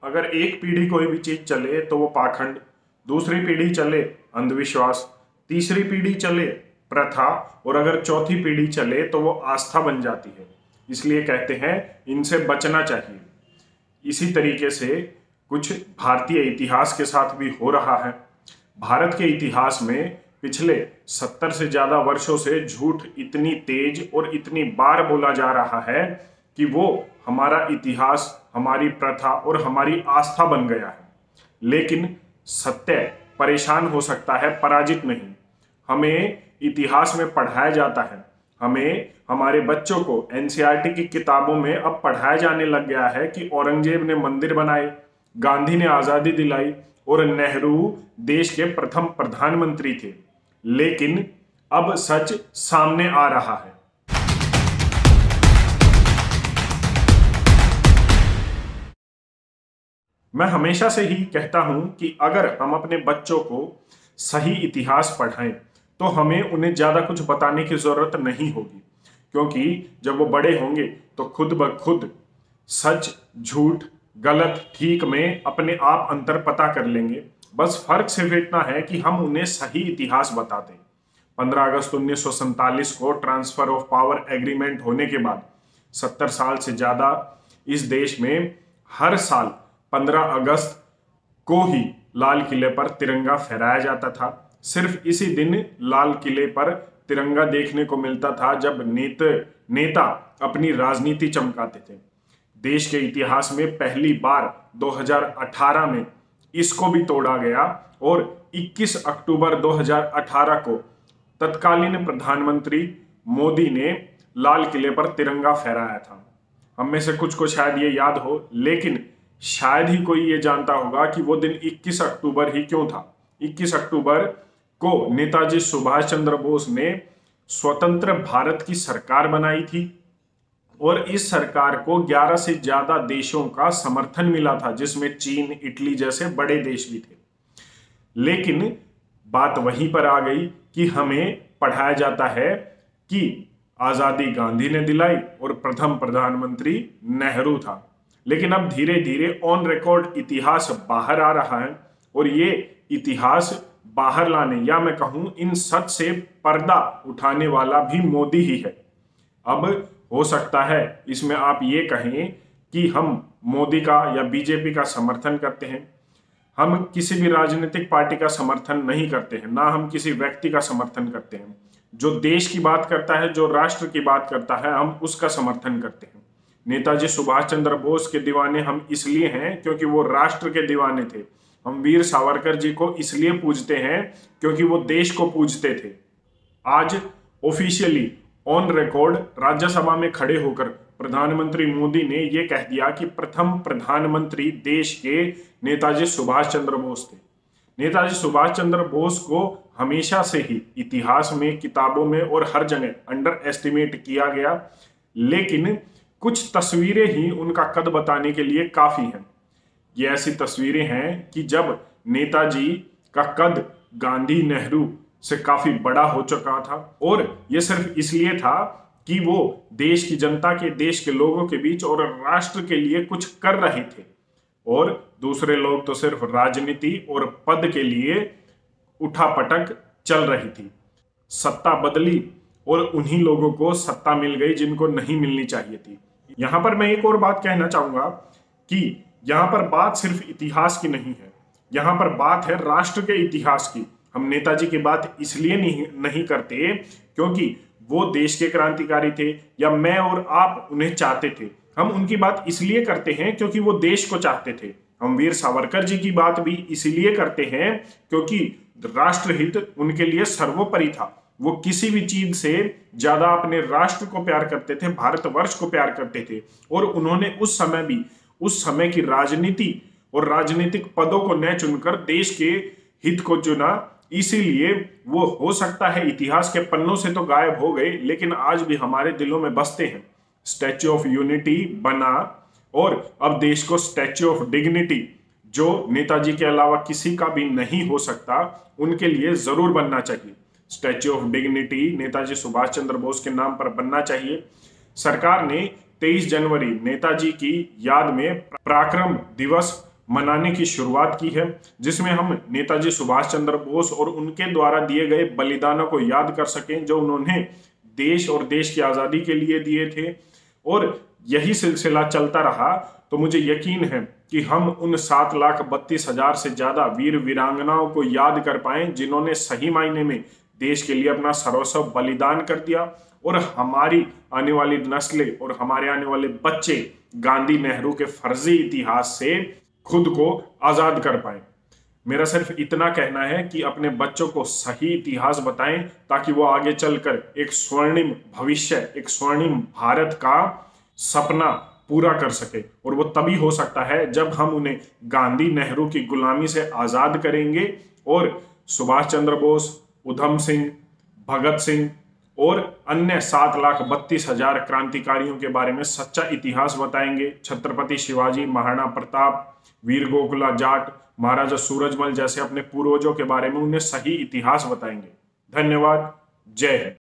अगर एक पीढ़ी कोई भी चीज चले तो वो पाखंड, दूसरी पीढ़ी चले अंधविश्वास, तीसरी पीढ़ी चले प्रथा, और अगर चौथी पीढ़ी चले तो वो आस्था बन जाती है। इसलिए कहते हैं इनसे बचना चाहिए। इसी तरीके से कुछ भारतीय इतिहास के साथ भी हो रहा है। भारत के इतिहास में पिछले 70 से ज्यादा वर्षों से झूठ इतनी तेज और इतनी बार बोला जा रहा है कि वो हमारा इतिहास, हमारी प्रथा और हमारी आस्था बन गया है। लेकिन सत्य परेशान हो सकता है, पराजित नहीं। हमें इतिहास में पढ़ाया जाता है, हमें हमारे बच्चों को एनसीईआरटी की किताबों में अब पढ़ाया जाने लग गया है कि औरंगजेब ने मंदिर बनाए, गांधी ने आजादी दिलाई और नेहरू देश के प्रथम प्रधानमंत्री थे। लेकिन अब सच सामने आ रहा है। मैं हमेशा से ही कहता हूं कि अगर हम अपने बच्चों को सही इतिहास पढ़ाएं तो हमें उन्हें ज्यादा कुछ बताने की जरूरत नहीं होगी, क्योंकि जब वो बड़े होंगे तो खुद ब खुद सच, झूठ, गलत, ठीक में अपने आप अंतर पता कर लेंगे। बस फर्क सिर्फ इतना है कि हम उन्हें सही इतिहास बताते हैं। 15 अगस्त 1947 को ट्रांसफर ऑफ पावर एग्रीमेंट होने के बाद 70 साल से ज्यादा इस देश में हर साल 15 अगस्त को ही लाल किले पर तिरंगा फहराया जाता था। सिर्फ इसी दिन लाल किले पर तिरंगा देखने को मिलता था जब नेता अपनी राजनीति चमकाते थे। देश के इतिहास में पहली बार 2018 में इसको भी तोड़ा गया और 21 अक्टूबर 2018 को तत्कालीन प्रधानमंत्री मोदी ने लाल किले पर तिरंगा फहराया था। हम में से कुछ को शायद ये याद हो, लेकिन शायद ही कोई ये जानता होगा कि वो दिन 21 अक्टूबर ही क्यों था। 21 अक्टूबर को नेताजी सुभाष चंद्र बोस ने स्वतंत्र भारत की सरकार बनाई थी और इस सरकार को 11 से ज्यादा देशों का समर्थन मिला था, जिसमें चीन, इटली जैसे बड़े देश भी थे। लेकिन बात वहीं पर आ गई कि हमें पढ़ाया जाता है कि आजादी गांधी ने दिलाई और प्रथम प्रधानमंत्री नेहरू था। लेकिन अब धीरे धीरे ऑन रिकॉर्ड इतिहास बाहर आ रहा है और ये इतिहास बाहर लाने, या मैं कहूं इन सच से पर्दा उठाने वाला भी मोदी ही है। अब हो सकता है इसमें आप ये कहें कि हम मोदी का या बीजेपी का समर्थन करते हैं। हम किसी भी राजनीतिक पार्टी का समर्थन नहीं करते हैं, ना हम किसी व्यक्ति का समर्थन करते हैं। जो देश की बात करता है, जो राष्ट्र की बात करता है, हम उसका समर्थन करते हैं। नेताजी सुभाष चंद्र बोस के दीवाने हम इसलिए हैं क्योंकि वो राष्ट्र के दीवाने थे। हम वीर सावरकर जी को इसलिए पूजते हैं क्योंकि वो देश को पूजते थे। आज ऑफिशियली ऑन रिकॉर्ड राज्यसभा में खड़े होकर प्रधानमंत्री मोदी ने यह कह दिया कि प्रथम प्रधानमंत्री देश के नेताजी सुभाष चंद्र बोस थे। नेताजी सुभाष चंद्र बोस को हमेशा से ही इतिहास में, किताबों में और हर जगह अंडर एस्टिमेट किया गया, लेकिन कुछ तस्वीरें ही उनका कद बताने के लिए काफी हैं। ये ऐसी तस्वीरें हैं कि जब नेताजी का कद गांधी, नेहरू से काफी बड़ा हो चुका था और ये सिर्फ इसलिए था कि वो देश की जनता के, देश के लोगों के बीच और राष्ट्र के लिए कुछ कर रहे थे, और दूसरे लोग तो सिर्फ राजनीति और पद के लिए उठापटक चल रही थी। सत्ता बदली और उन्हीं लोगों को सत्ता मिल गई जिनको नहीं मिलनी चाहिए थी। यहां पर मैं एक और बात कहना चाहूंगा कि यहां पर बात सिर्फ इतिहास की नहीं है, यहां पर बात है राष्ट्र के इतिहास की। हम नेताजी की बात इसलिए नहीं करते क्योंकि वो देश के क्रांतिकारी थे या मैं और आप उन्हें चाहते थे। हम उनकी बात इसलिए करते हैं क्योंकि वो देश को चाहते थे। हम वीर सावरकर जी की बात भी इसलिए करते हैं क्योंकि राष्ट्रहित उनके लिए सर्वोपरि था। वो किसी भी चीज से ज्यादा अपने राष्ट्र को प्यार करते थे, भारतवर्ष को प्यार करते थे, और उन्होंने उस समय भी उस समय की राजनीति और राजनीतिक पदों को न चुनकर देश के हित को चुना। इसीलिए वो हो सकता है इतिहास के पन्नों से तो गायब हो गए, लेकिन आज भी हमारे दिलों में बसते हैं। स्टैच्यू ऑफ यूनिटी बना और अब देश को स्टैच्यू ऑफ डिग्निटी, जो नेताजी के अलावा किसी का भी नहीं हो सकता, उनके लिए जरूर बनना चाहिए। Statue of Dignity Netaji Subhash Chandra Bose के नाम पर बनना चाहिए। सरकार ने 23 जनवरी नेताजी की याद में पराक्रम दिवस मनाने की शुरुआत की है, जिसमें हम नेताजी सुभाष चंद्र बोस और उनके द्वारा दिए गए बलिदानों को याद कर सकें जो उन्होंने देश और देश की आज़ादी के लिए दिए थे। और यही सिलसिला चलता रहा तो मुझे यकीन है कि हम उन 7,32,000 से ज़्यादा वीर वीरांगनाओं को याद कर पाएं जिन्होंने सही मायने में देश के लिए अपना सर्वस्व बलिदान कर दिया और हमारी आने वाली नस्लें और हमारे आने वाले बच्चे गांधी नेहरू के फर्जी इतिहास से खुद को आज़ाद कर पाए। मेरा सिर्फ इतना कहना है कि अपने बच्चों को सही इतिहास बताएं ताकि वो आगे चलकर एक स्वर्णिम भविष्य, एक स्वर्णिम भारत का सपना पूरा कर सके। और वो तभी हो सकता है जब हम उन्हें गांधी नेहरू की गुलामी से आज़ाद करेंगे और सुभाष चंद्र बोस, उधम सिंह, भगत सिंह और अन्य 7,32,000 क्रांतिकारियों के बारे में सच्चा इतिहास बताएंगे। छत्रपति शिवाजी, महाराणा प्रताप, वीर गोकुला जाट, महाराजा सूरजमल जैसे अपने पूर्वजों के बारे में उन्हें सही इतिहास बताएंगे। धन्यवाद। जय हिंद।